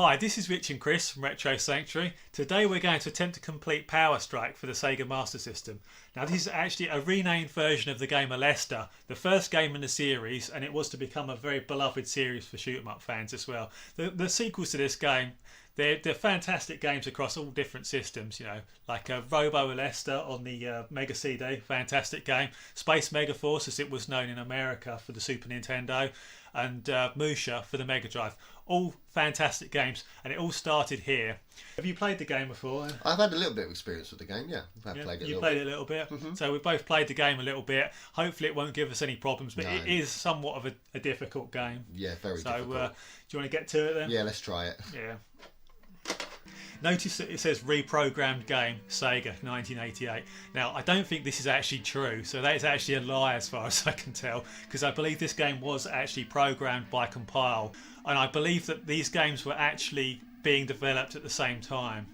Hi, this is Rich and Chris from Retro Sanctuary. Today we're going to attempt to complete Power Strike for the Sega Master System. Now this is actually a renamed version of the game Alesta, the first game in the series, and it was to become a very beloved series for shoot 'em up fans as well. The sequels to this game, they're fantastic games across all different systems, you know, like Robo Alesta on the Mega CD, fantastic game. Space Megaforce, as it was known in America for the Super Nintendo, and Musha for the Mega Drive. All fantastic games, and it all started here. Have you played the game before? I've had a little bit of experience with the game, yeah. I've played it a little bit. Mm-hmm. So we've both played the game a little bit. Hopefully it won't give us any problems, but No. it is somewhat of a difficult game. Yeah, very so, difficult. Do you want to get to it then? Yeah, let's try it. Yeah. Notice that it says reprogrammed game, Sega, 1988. Now, I don't think this is actually true, so that is actually a lie as far as I can tell, because I believe this game was actually programmed by Compile, and I believe that these games were actually being developed at the same time.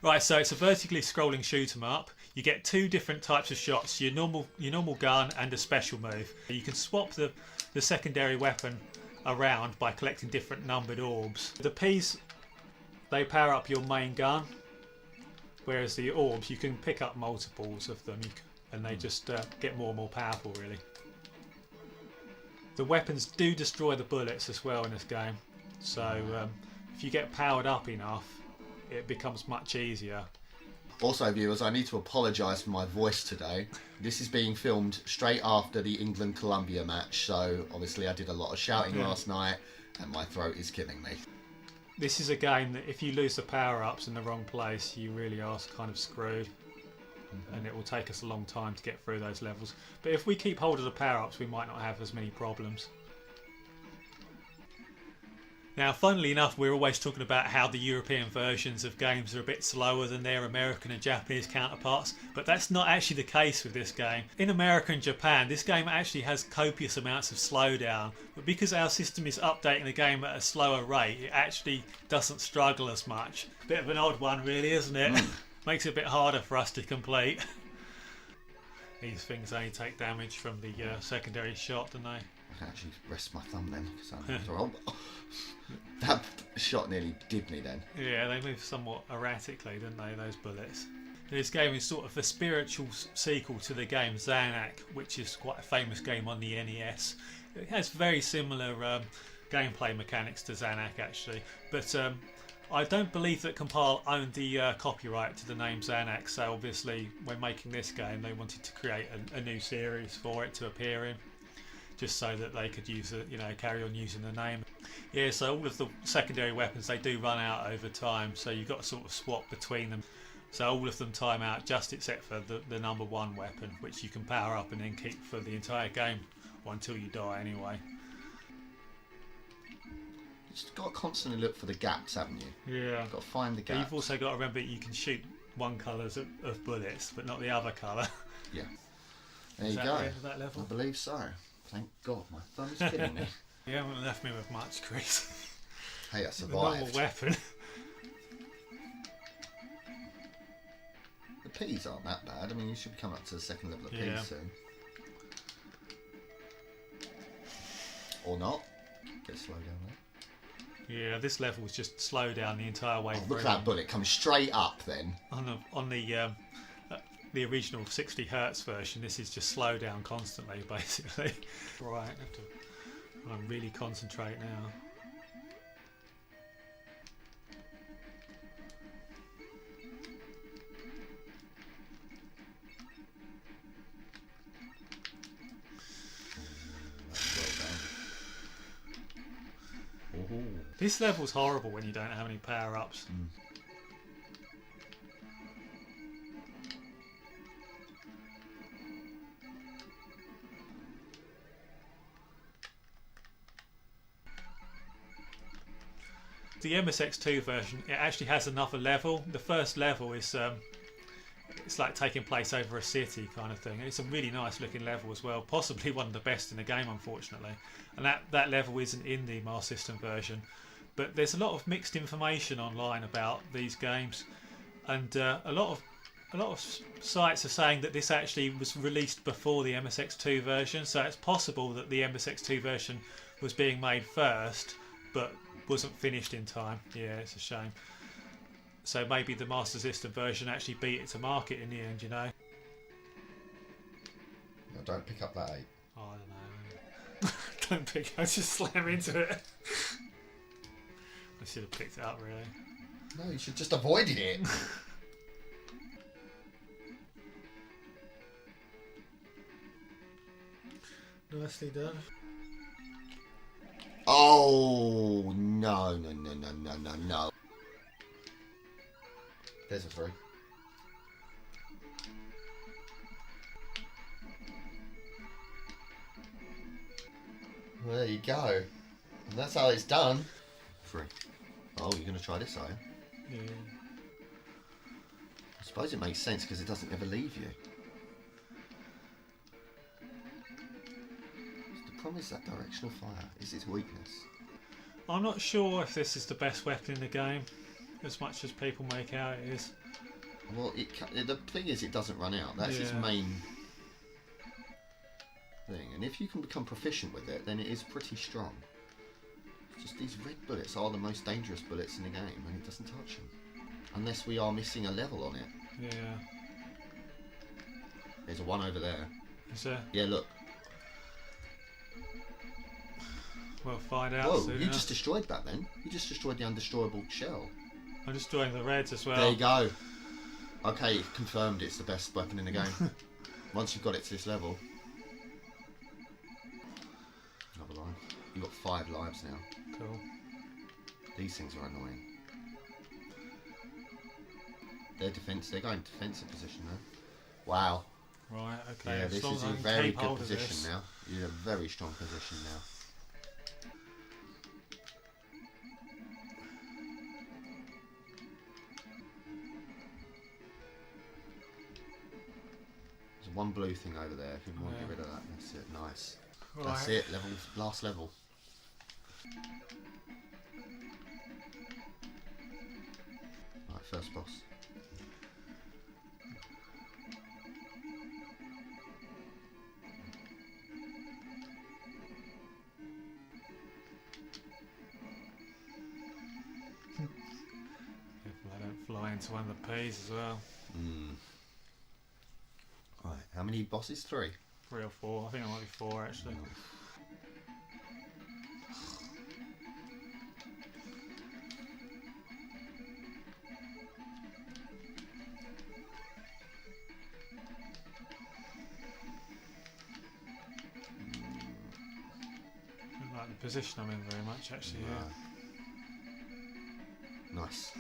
Right, so it's a vertically scrolling shoot 'em up. You get two different types of shots, your normal gun and a special move. You can swap the secondary weapon around by collecting different numbered orbs. The P's, they power up your main gun, whereas the orbs, you can pick up multiples of them and they just get more and more powerful, really. The weapons do destroy the bullets as well in this game, so if you get powered up enough, it becomes much easier. Also, viewers, I need to apologise for my voice today. This is being filmed straight after the England-Colombia match, so obviously I did a lot of shouting last night and my throat is killing me. This is a game that if you lose the power-ups in the wrong place, you really are kind of screwed. And it will take us a long time to get through those levels. But if we keep hold of the power-ups, we might not have as many problems. Now, funnily enough, we're always talking about how the European versions of games are a bit slower than their American and Japanese counterparts, but that's not actually the case with this game. In America and Japan, this game actually has copious amounts of slowdown, but because our system is updating the game at a slower rate, it actually doesn't struggle as much. Bit of an odd one, really, isn't it? Makes it a bit harder for us to complete. These things only take damage from the secondary shot, don't they? I can actually rest my thumb then, because that shot nearly did me then. Yeah, they move somewhat erratically, don't they, those bullets? This game is sort of a spiritual sequel to the game Zanac, which is quite a famous game on the NES. It has very similar gameplay mechanics to Zanac, actually, but I don't believe that Compile owned the copyright to the name Zanac, so obviously when making this game they wanted to create a new series for it to appear in, just so that they could use it, carry on using the name. Yeah, so all of the secondary weapons, they do run out over time, so you've got to sort of swap between them. So all of them time out, just except for the number one weapon, which you can power up and then keep for the entire game, or until you die anyway. You've got to constantly look for the gaps, haven't you? Yeah. You've got to find the gaps. But you've also got to remember you can shoot one colour of bullets, but not the other colour. Yeah. There Is you that go. the end of that level? I believe so. Thank God, my thumb is killing me. You haven't left me with much, Chris. Hey, I The survived. normal weapon. The P's aren't that bad. I mean, you should be coming up to the second level of Yeah. P's soon. Or not. Get slow down there. Yeah, this level was just slow down the entire way Oh, through. look at that bullet come straight up then. On the original 60 Hz version, this is just slow down constantly, basically. Right, I have to really concentrate now. This level's horrible when you don't have any power-ups. The MSX2 version, it actually has another level. The first level is it's like taking place over a city kind of thing. And it's a really nice looking level as well, possibly one of the best in the game, unfortunately. And that level isn't in the Master System version. But there's a lot of mixed information online about these games, and a lot of sites are saying that this actually was released before the MSX2 version, so it's possible that the MSX2 version was being made first, but wasn't finished in time. Yeah, it's a shame. So maybe the Master System version actually beat it to market in the end, you know? No, don't pick up that 8. Oh, I don't know. Don't pick I just slam into it. I should have picked it up, really. No, you should just avoided it. Nicely done. Oh, no. There's a 3. Well, there you go. And that's how it's done. 3. Oh, you're going to try this, are you? Yeah. I suppose it makes sense because it doesn't ever leave you. The problem is that directional fire is its weakness. I'm not sure if this is the best weapon in the game, as much as people make out it is. Well, the thing is, it doesn't run out. That's its main thing. And if you can become proficient with it, then it is pretty strong. It's just these red bullets are the most dangerous bullets in the game, and it doesn't touch them. Unless we are missing a level on it. Yeah. There's a 1 over there. Is there? Yeah, look. We'll find out Whoa, soon you enough. just destroyed that then. You just destroyed the undestroyable shell. I'm destroying the reds as well. There you go. Okay, confirmed it's the best weapon in the game. Once you've got it to this level. Another life. You've got 5 lives now. Cool. These things are annoying. They're going defensive position now. Wow. Right, okay. Yeah, as this long is as I a can very keep good hold of position this. now. You're in a very strong position now. There's one blue thing over there. If you want to get rid of that, that's it. Nice. Right. That's it. Last level. Right, first boss. If I don't fly into one of the P's as well. Right, how many bosses? 3? 3 or 4. I think it might be 4 actually. I don't like the position I'm in very much actually. Yeah. Nice.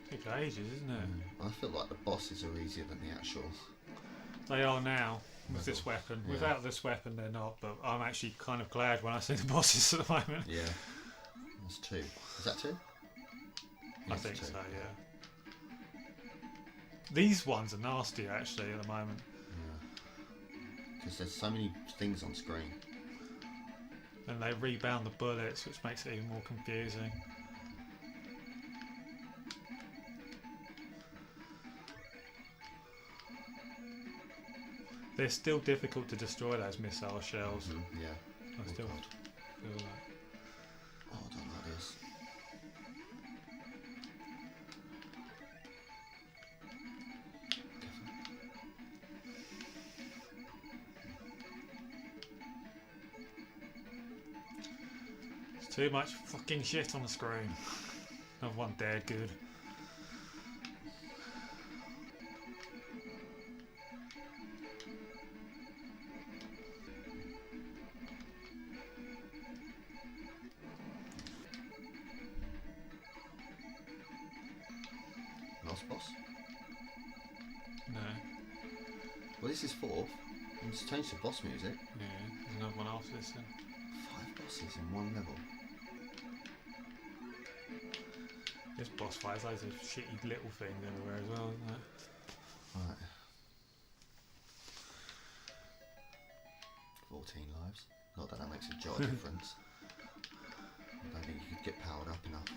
Takes ages, isn't it? I feel like the bosses are easier than the actual. They are now with this Level. weapon. Yeah. Without this weapon, they're not. But I'm actually kind of glad when I see the bosses at the moment. Yeah. There's 2. Is that 2? I think so. Yeah. These ones are nasty actually at the moment. Because there's so many things on screen. And they rebound the bullets, which makes it even more confusing. They're still difficult to destroy, those missile shells. Yeah. I still God. feel like. Oh, I don't like this. It's too much fucking shit on the screen. Another one dead, good. Last boss? No. Well, this is 4th. You just change the boss music. Yeah, there's another one after this then. 5 bosses in 1 level. This boss fight has loads of shitty little things everywhere as well, isn't it? Right. 14 lives. Not that that makes a jot of difference. I don't think you could get powered up enough.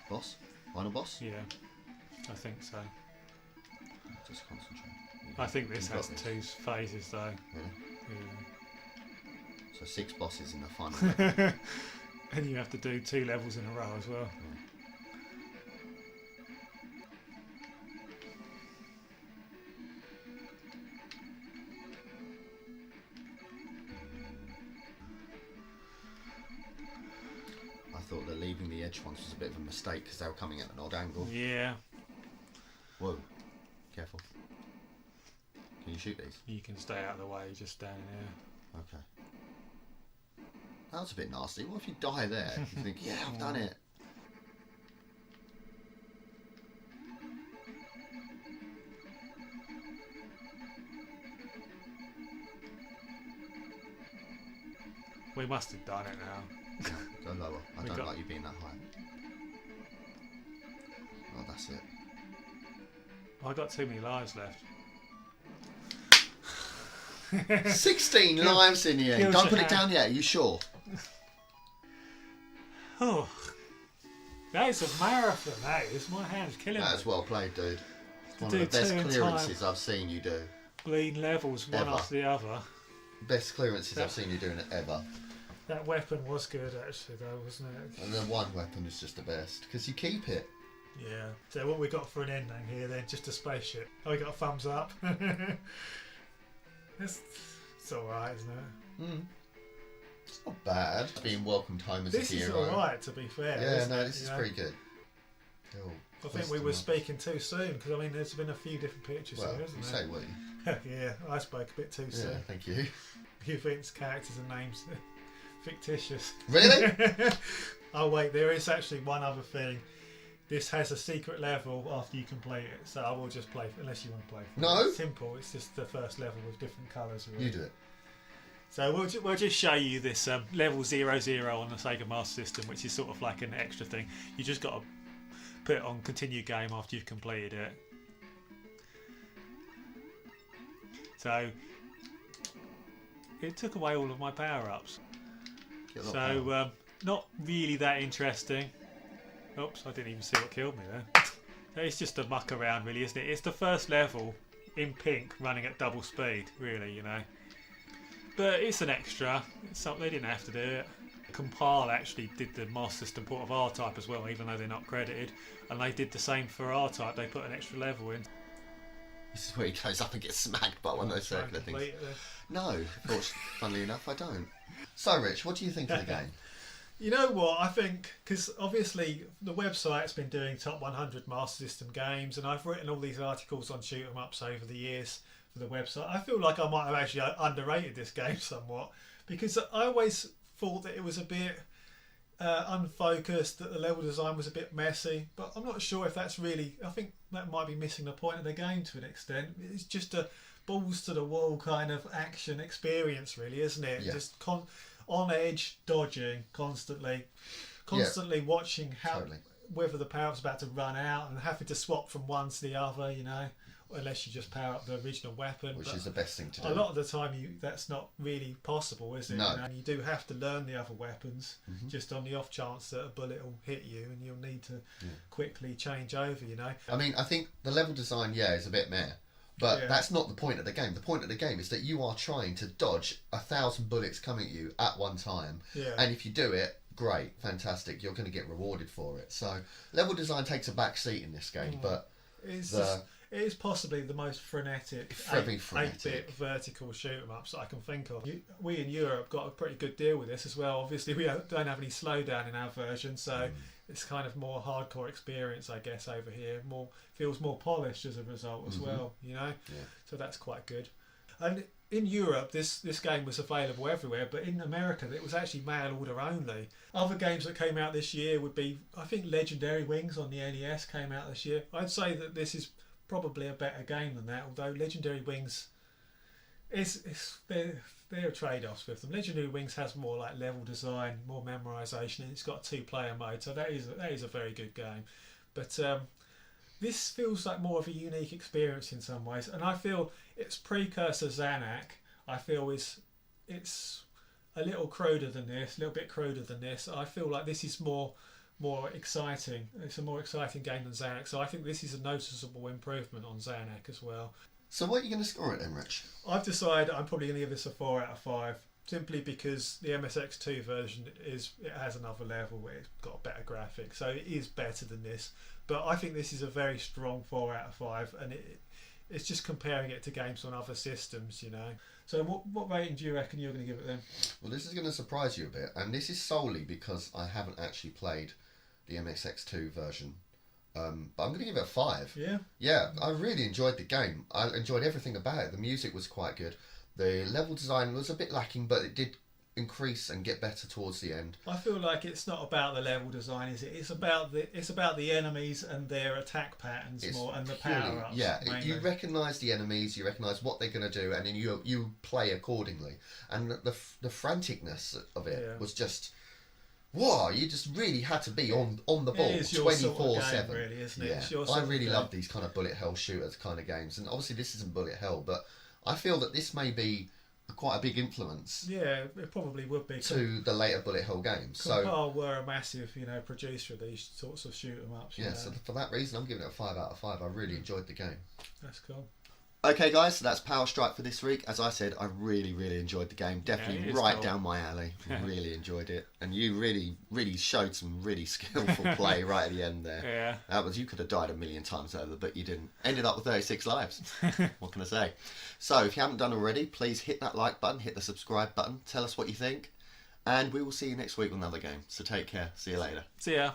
Boss? Final boss? Yeah, I think so. Just concentrate. I think this You've has got this. 2 phases though. Really? So 6 bosses in the final level. And you have to do 2 levels in a row as well. I thought that leaving the edge ones was a bit of a mistake because they were coming at an odd angle. Yeah. Whoa. Careful. Can you shoot these? You can stay out of the way, just standing here. Okay. That was a bit nasty. What if you die there? You think, yeah, I've done it. We must have done it now. Go lower. I We don't got- like you being that high. Oh, that's it. I got too many lives left. 16 lives in the end. kills Don't your put it hand. down yet. Are you sure? Oh, that is a marathon. That is. My hand's killing That's me. well played, dude. It's one Do of the best 2 in clearances I've seen you do. Bleeding levels one Ever. after the other. Best clearances I've seen you doing it ever. That weapon was good actually, though, wasn't it? And the one weapon is just the best because you keep it. Yeah. So what we got for an ending here then? Just a spaceship. Oh, we got a thumbs up. It's alright, isn't it? Mm. It's not bad. Being welcomed home as This a is hero. alright, to be fair. Yeah, isn't no, it? this is You know? pretty good. Cool. I think we were speaking too soon because I mean there's been a few different pictures Well, here, you isn't say there? we. Yeah, I spoke a bit too Yeah, soon. thank you. You think characters and names fictitious? Really? Oh wait, there is actually one other thing. This has a secret level after you complete it, so I will just play unless you want to play. No. It's simple. It's just the first level with different colours. Really. You do it. So we'll just show you this level 00 on the Sega Master System, which is sort of like an extra thing. You just got to put it on continue game after you've completed it. So it took away all of my power-ups. Get a lot of power. So not really that interesting. Oops, I didn't even see what killed me there. It's just a muck around really, isn't it? It's the first level in pink running at double speed, really, you know. But it's an extra. It's something they didn't have to do it. Compile actually did the Master System port of R-Type as well, even though they're not credited. And they did the same for R-Type. They put an extra level in. This is where he goes up and gets smacked by one of those Try and circular things. complete it. No, funnily enough, I don't. So, Rich, what do you think of the game? You know what, I think, because obviously the website's been doing top 100 Master System games, and I've written all these articles on shoot 'em ups over the years for the website. I feel like I might have actually underrated this game somewhat, because I always thought that it was a bit unfocused, that the level design was a bit messy, but I'm not sure if that's really, I think that might be missing the point of the game to an extent. It's just a balls to the wall kind of action experience really, isn't it? Yeah. Just on edge, dodging constantly watching how Totally. whether the power's about to run out and having to swap from one to the other, you know, unless you just power up the original weapon. Which But is the best thing to do. a lot of the time that's not really possible, is it? No. You know, and you do have to learn the other weapons Mhm. just on the off chance that a bullet will hit you and you'll need to quickly change over, you know. I mean, I think the level design, is a bit meh. But Yeah. that's not the point of the game. The point of the game is that you are trying to dodge 1,000 bullets coming at you at one time. Yeah. And if you do it, great, fantastic. You're going to get rewarded for it. So level design takes a back seat in this game. But It's the- it is possibly the most frenetic Very frenetic. 8-bit vertical shoot 'em ups I can think of. We in Europe got a pretty good deal with this as well. Obviously, we don't have any slowdown in our version, so it's kind of more hardcore experience, I guess, over here. Feels more polished as a result as well, you know. Yeah. So that's quite good. And in Europe, this game was available everywhere, but in America, it was actually mail order only. Other games that came out this year would be, I think, Legendary Wings on the NES came out this year. I'd say that this is probably a better game than that, although Legendary Wings there are trade-offs with them. Legendary Wings has more like level design, more memorization, and it's got a 2-player mode, so that is a very good game. But this feels like more of a unique experience in some ways, and I feel its precursor Xanac, I feel it's a little cruder than this, a little bit cruder than this. I feel like this is more exciting. It's a more exciting game than Xanac, so I think this is a noticeable improvement on Xanac as well. So what are you going to score it then, Rich? I've decided I'm probably going to give this a 4 out of 5. Simply because the MSX2 version it has another level where it's got a better graphic, so it is better than this. But I think this is a very strong 4 out of 5, and it's just comparing it to games on other systems, you know. So what rating do you reckon you're going to give it then? Well, this is going to surprise you a bit, and this is solely because I haven't actually played the MSX2 version. But I'm going to give it a 5. Yeah? Yeah, I really enjoyed the game. I enjoyed everything about it. The music was quite good. The level design was a bit lacking, but it did increase and get better towards the end. I feel like it's not about the level design, is it? It's about the enemies and their attack patterns more, and the power ups. Yeah, mainly. you recognise the enemies, you recognise what they're going to do, and then you play accordingly. And the franticness of it was just, whoa! You just really had to be on the ball 24/7. Really, isn't it? Yeah, It's your I really love these kind of bullet hell shooters kind of games, and obviously this isn't bullet hell, but I feel that this may be quite a big influence. Yeah, it probably would be to the later bullet hell games. Compal were a massive, producer of these sorts of shoot 'em ups. Yeah, so for that reason, I'm giving it a 5 out of 5. I really enjoyed the game. That's cool. Okay, guys, so that's Power Strike for this week. As I said, I really, really enjoyed the game. Definitely right down my alley. Really enjoyed it, and you really, really showed some really skillful play right at the end there. Yeah, you could have died a million times over, but you didn't. Ended up with 36 lives. What can I say? So, if you haven't done already, please hit that like button, hit the subscribe button, tell us what you think, and we will see you next week with another game. So take care. See you later. See ya.